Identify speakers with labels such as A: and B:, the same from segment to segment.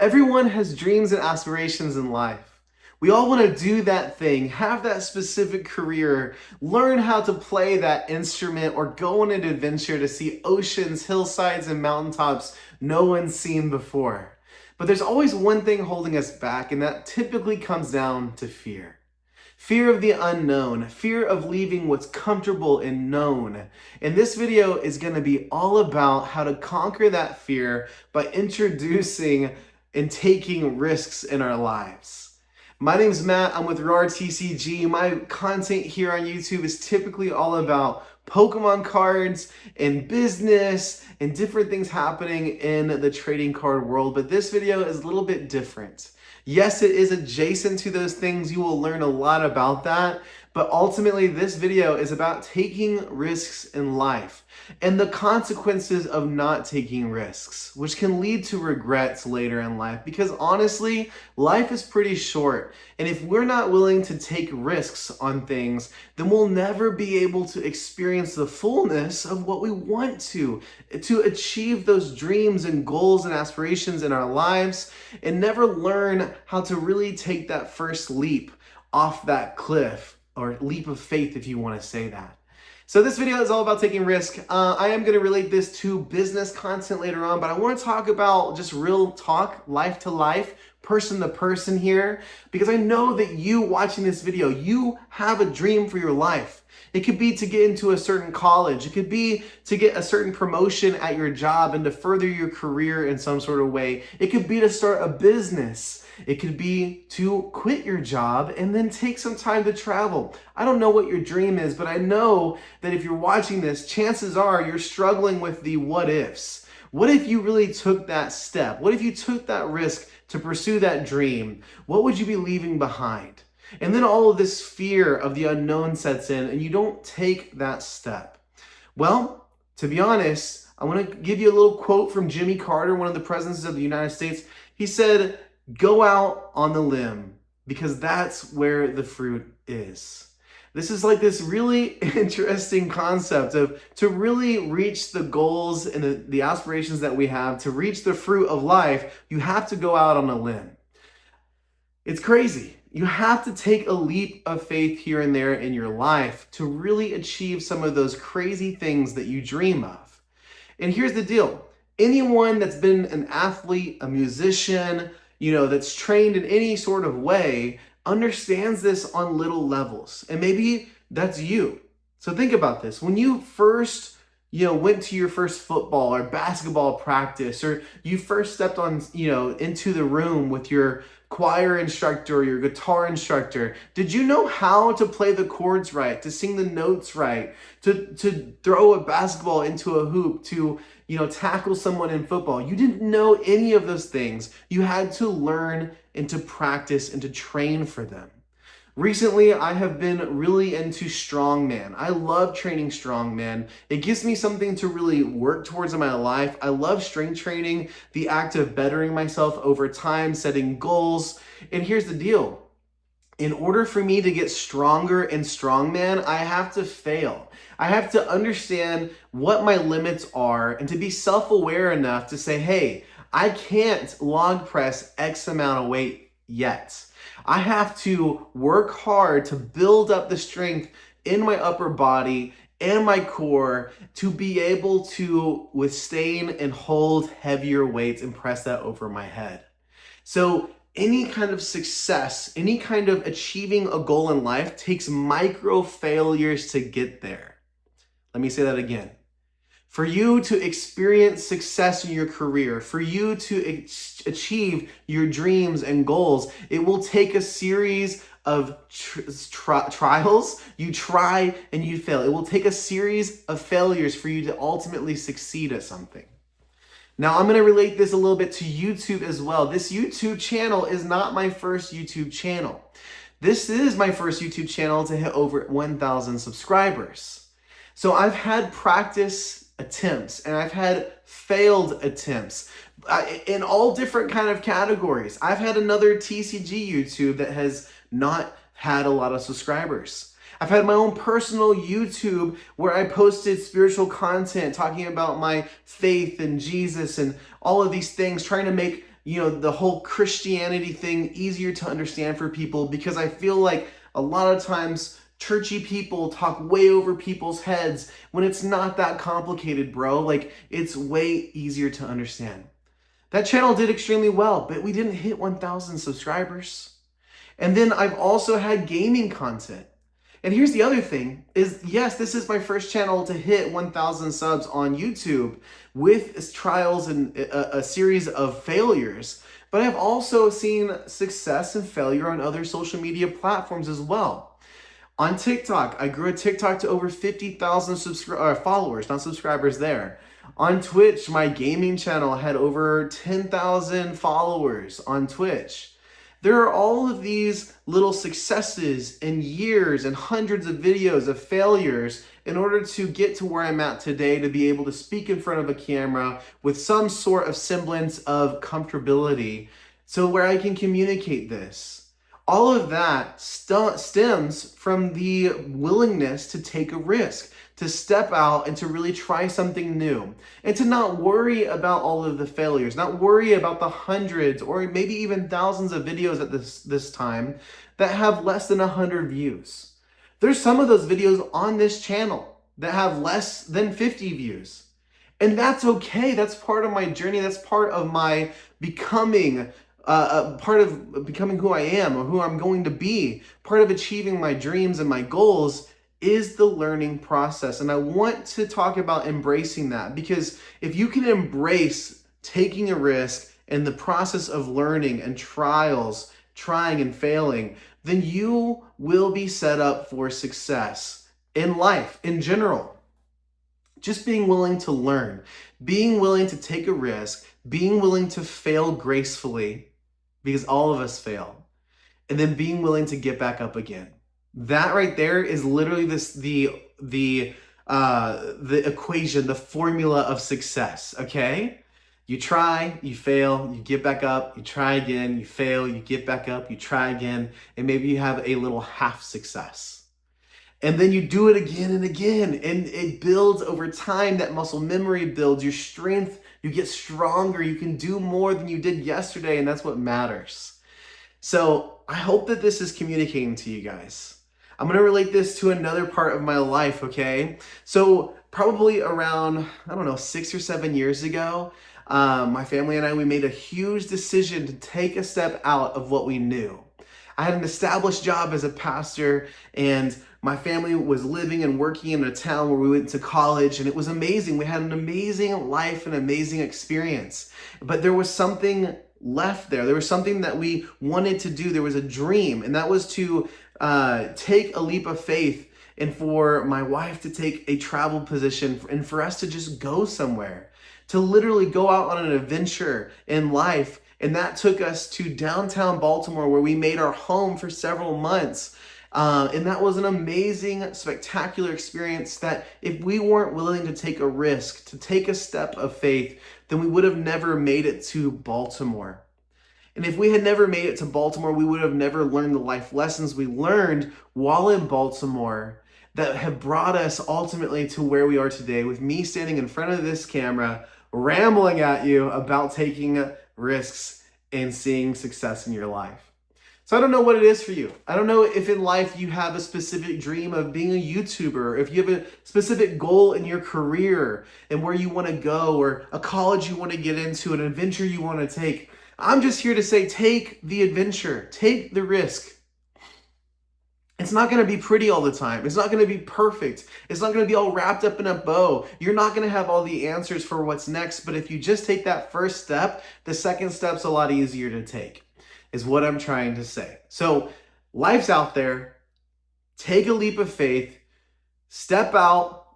A: Everyone has dreams and aspirations in life. We all want to do that thing, have that specific career, learn how to play that instrument, or go on an adventure to see oceans, hillsides, and mountaintops no one's seen before. But there's always one thing holding us back, and that typically comes down to fear. Fear of the unknown, fear of leaving what's comfortable and known. And this video is going to be all about how to conquer that fear by introducing and taking risks in our lives. My name's Matt, I'm with RAR TCG. My content here on YouTube is typically all about Pokemon cards and business and different things happening in the trading card world, but this video is a little bit different. Yes, it is adjacent to those things. You will learn a lot about that. But ultimately, this video is about taking risks in life and the consequences of not taking risks, which can lead to regrets later in life. Because honestly, life is pretty short. And if we're not willing to take risks on things, then we'll never be able to experience the fullness of what we want to achieve those dreams and goals and aspirations in our lives, and never learn how to really take that first leap off that cliff, or leap of faith if you want to say that. So this video is all about taking risk. I am going to relate this to business content later on, but I want to talk about just real talk, life to life, person to person here, because I know that you watching this video, you have a dream for your life. It could be to get into a certain college. It could be to get a certain promotion at your job and to further your career in some sort of way. It could be to start a business. It could be to quit your job and then take some time to travel. I don't know what your dream is, but I know that if you're watching this, chances are you're struggling with the what ifs. What if you really took that step? What if you took that risk to pursue that dream? What would you be leaving behind? And then all of this fear of the unknown sets in and you don't take that step. Well, to be honest, I want to give you a little quote from Jimmy Carter, one of the presidents of the United States. He said, "Go out on the limb because that's where the fruit is." This is like this really interesting concept of to really reach the goals and the aspirations that we have, to reach the fruit of life, you have to go out on a limb. It's crazy. You have to take a leap of faith here and there in your life to really achieve some of those crazy things that you dream of. And here's the deal. Anyone that's been an athlete, a musician, that's trained in any sort of way understands this on little levels. And maybe that's you. So think about this. When you first went to your first football or basketball practice, or you first stepped on, into the room with your choir instructor or your guitar instructor, did you know how to play the chords right, to sing the notes right, to throw a basketball into a hoop, to tackle someone in football? You didn't know any of those things. You had to learn and to practice and to train for them. Recently, I have been really into strongman. I love training strongman. It gives me something to really work towards in my life. I love strength training, the act of bettering myself over time, setting goals. And here's the deal. In order for me to get stronger in strongman, I have to fail. I have to understand what my limits are and to be self-aware enough to say, hey, I can't log press X amount of weight yet. I have to work hard to build up the strength in my upper body and my core to be able to withstand and hold heavier weights and press that over my head. So any kind of success, any kind of achieving a goal in life takes micro failures to get there. Let me say that again. For you to experience success in your career, for you to achieve your dreams and goals, it will take a series of trials. You try and you fail. It will take a series of failures for you to ultimately succeed at something. Now, I'm going to relate this a little bit to YouTube as well. This YouTube channel is not my first YouTube channel. This is my first YouTube channel to hit over 1,000 subscribers. So I've had practice attempts and I've had failed attempts in all different kind of categories. I've had another TCG YouTube that has not had a lot of subscribers. I've had my own personal YouTube where I posted spiritual content talking about my faith and Jesus and all of these things, trying to make the whole Christianity thing easier to understand for people, because I feel like a lot of times churchy people talk way over people's heads when it's not that complicated, bro. Like, it's way easier to understand. That channel did extremely well, but we didn't hit 1,000 subscribers. And then I've also had gaming content. And here's the other thing is, yes, this is my first channel to hit 1,000 subs on YouTube with trials and a series of failures. But I've also seen success and failure on other social media platforms as well. On TikTok, I grew a TikTok to over 50,000 followers, not subscribers there. On Twitch, my gaming channel had over 10,000 followers on Twitch. There are all of these little successes and years and hundreds of videos of failures in order to get to where I'm at today, to be able to speak in front of a camera with some sort of semblance of comfortability, so where I can communicate this. All of that stems from the willingness to take a risk, to step out and to really try something new, and to not worry about all of the failures, not worry about the hundreds or maybe even thousands of videos at this time that have less than 100 views. There's some of those videos on this channel that have less than 50 views. And that's okay. That's part of my journey. That's part of my becoming, part of becoming who I am or who I'm going to be. Part of achieving my dreams and my goals is the learning process. And I want to talk about embracing that, because if you can embrace taking a risk and the process of learning and trials, trying and failing, then you will be set up for success in life in general. Just being willing to learn, being willing to take a risk, being willing to fail gracefully, because all of us fail, and then being willing to get back up again. That right there is literally the equation, the formula of success, okay? You try, you fail, you get back up, you try again, you fail, you get back up, you try again, and maybe you have a little half success. And then you do it again and again, and it builds over time. That muscle memory builds, your strength, you get stronger, you can do more than you did yesterday, and that's what matters. So I hope that this is communicating to you guys. I'm going to relate this to another part of my life, okay? So probably around, 6 or 7 years ago, my family and I, we made a huge decision to take a step out of what we knew. I had an established job as a pastor, and my family was living and working in a town where we went to college, and it was amazing. We had an amazing life, an amazing experience. But there was something left there. There was something that we wanted to do. There was a dream, and that was to take a leap of faith, and for my wife to take a travel position, and for us to just go somewhere, to literally go out on an adventure in life. And that took us to downtown Baltimore, where we made our home for several months. And that was an amazing, spectacular experience that if we weren't willing to take a risk, to take a step of faith, then we would have never made it to Baltimore. And if we had never made it to Baltimore, we would have never learned the life lessons we learned while in Baltimore that have brought us ultimately to where we are today, with me standing in front of this camera, rambling at you about taking risks and seeing success in your life. So I don't know what it is for you. I don't know if in life you have a specific dream of being a YouTuber, if you have a specific goal in your career and where you want to go, or a college you want to get into, an adventure you want to take. I'm just here to say, take the adventure, take the risk. It's not going to be pretty all the time. It's not going to be perfect. It's not going to be all wrapped up in a bow. You're not going to have all the answers for what's next. But if you just take that first step, the second step's a lot easier to take, is what I'm trying to say. So life's out there. Take a leap of faith. Step out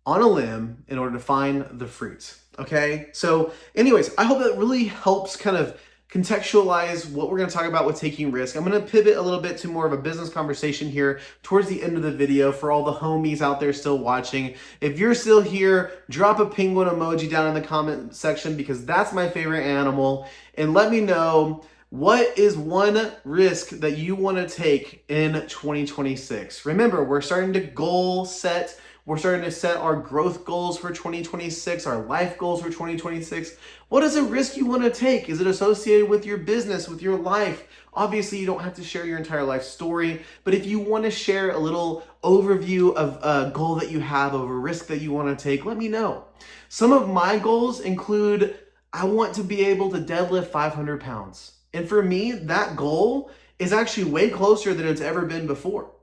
A: on a limb in order to find the fruit. Okay? So anyways, I hope that really helps kind of contextualize what we're going to talk about with taking risk. I'm going to pivot a little bit to more of a business conversation here towards the end of the video for all the homies out there still watching. If you're still here, drop a penguin emoji down in the comment section, because that's my favorite animal, and let me know, what is one risk that you want to take in 2026? Remember, we're starting to goal set. We're starting to set our growth goals for 2026, our life goals for 2026. What is a risk you want to take? Is it associated with your business, with your life? Obviously, you don't have to share your entire life story, but if you want to share a little overview of a goal that you have, of a risk that you want to take, let me know. Some of my goals include I want to be able to deadlift 500 pounds. And for me, that goal is actually way closer than it's ever been before.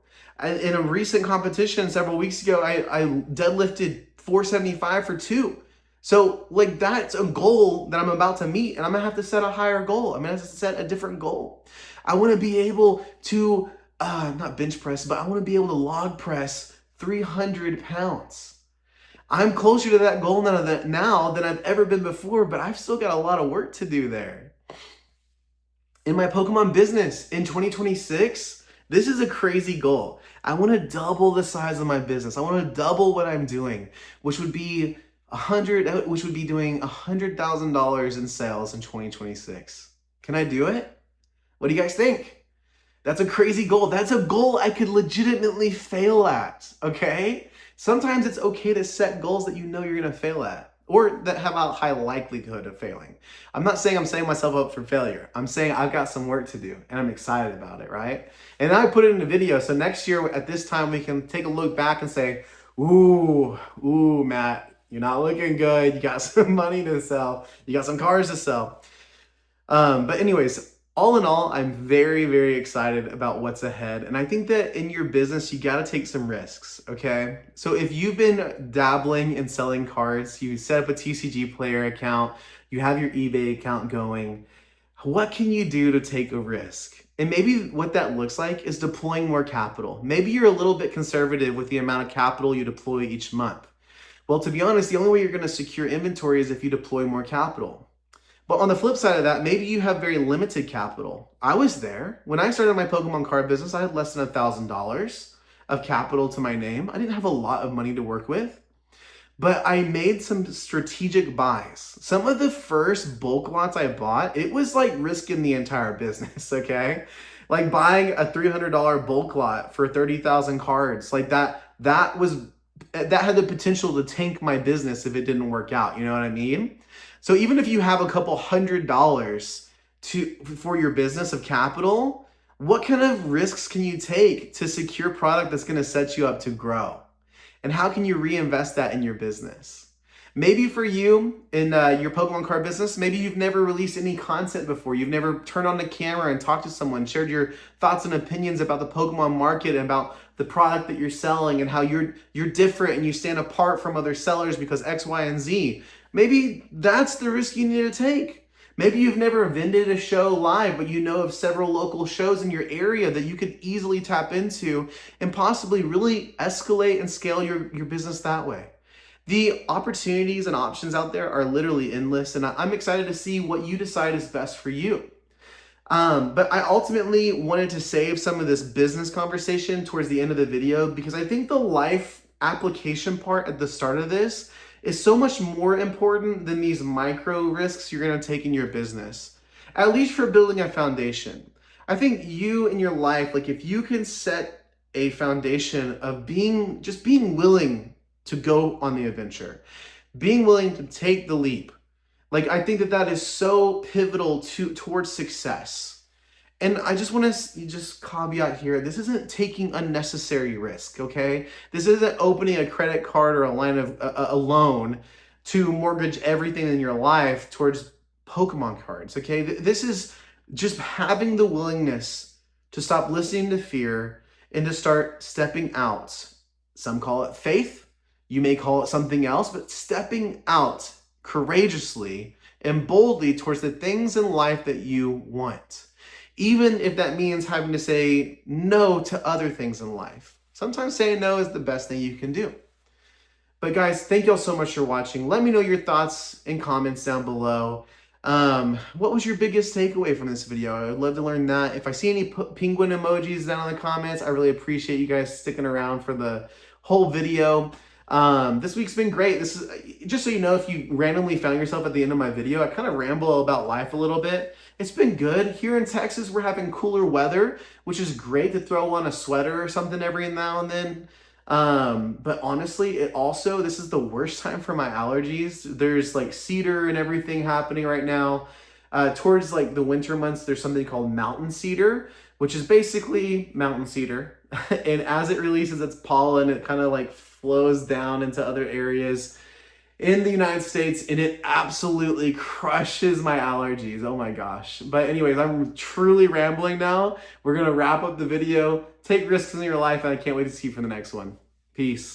A: In a recent competition several weeks ago, I deadlifted 475 for 2. So like that's a goal that I'm about to meet, and I'm gonna have to set a higher goal. I'm gonna have to set a different goal. I wanna be able to, not bench press, but I wanna be able to log press 300 pounds. I'm closer to that goal now than I've ever been before, but I've still got a lot of work to do there. In my Pokemon business in 2026, this is a crazy goal. I want to double the size of my business. I want to double what I'm doing, which would be doing $100,000 in sales in 2026. Can I do it? What do you guys think? That's a crazy goal. That's a goal I could legitimately fail at, okay? Sometimes it's okay to set goals that you know you're going to fail at, or that have a high likelihood of failing. I'm not saying I'm setting myself up for failure. I'm saying I've got some work to do and I'm excited about it, right? And I put it in a video, so next year at this time we can take a look back and say, ooh, Matt, you're not looking good. You got some money to sell. You got some cars to sell. But anyways, all in all, I'm very, very excited about what's ahead. And I think that in your business, you got to take some risks, okay? So if you've been dabbling in selling cards, you set up a TCG Player account, you have your eBay account going, what can you do to take a risk? And maybe what that looks like is deploying more capital. Maybe you're a little bit conservative with the amount of capital you deploy each month. Well, to be honest, the only way you're going to secure inventory is if you deploy more capital. But on the flip side of that, maybe you have very limited capital. I was there. When I started my Pokemon card business, I had less than $1,000 of capital to my name. I didn't have a lot of money to work with, but I made some strategic buys. Some of the first bulk lots I bought, it was like risking the entire business, okay? Like buying a $300 bulk lot for 30,000 cards, like that had the potential to tank my business if it didn't work out, you know what I mean? So even if you have a couple $100s for your business of capital, what kind of risks can you take to secure product that's going to set you up to grow? And how can you reinvest that in your business? Maybe for you in your Pokemon card business, maybe you've never released any content before. You've never turned on the camera and talked to someone, shared your thoughts and opinions about the Pokemon market and about the product that you're selling and how you're different and you stand apart from other sellers because X, Y, and Z. Maybe that's the risk you need to take. Maybe you've never vended a show live, but you know of several local shows in your area that you could easily tap into and possibly really escalate and scale your business that way. The opportunities and options out there are literally endless, and I'm excited to see what you decide is best for you. But I ultimately wanted to save some of this business conversation towards the end of the video because I think the life application part at the start of this is so much more important than these micro risks you're going to take in your business, at least for building a foundation. I think you in your life, like if you can set a foundation of being willing to go on the adventure, being willing to take the leap, like I think that is so pivotal towards success. And I just want to just caveat here, this isn't taking unnecessary risk, okay? This isn't opening a credit card or a line of a loan to mortgage everything in your life towards Pokemon cards, okay? This is just having the willingness to stop listening to fear and to start stepping out. Some call it faith, you may call it something else, but stepping out courageously and boldly towards the things in life that you want. Even if that means having to say no to other things in life. Sometimes saying no is the best thing you can do. But guys, thank y'all so much for watching. Let me know your thoughts and comments down below. What was your biggest takeaway from this video? I would love to learn that. If I see any penguin emojis down in the comments, I really appreciate you guys sticking around for the whole video. This week's been great. This is just so you know, if you randomly found yourself at the end of my video, I kind of ramble about life a little bit. It's been good. Here in Texas, we're having cooler weather, which is great to throw on a sweater or something every now and then. But honestly, this is the worst time for my allergies. There's like cedar and everything happening right now. Towards like the winter months, there's something called mountain cedar, which is basically mountain cedar. And as it releases its pollen, it kind of like flows down into other areas in the United States, and it absolutely crushes my allergies. Oh my gosh. But anyways, I'm truly rambling now. We're gonna wrap up the video. Take risks in your life, and I can't wait to see you for the next one. Peace.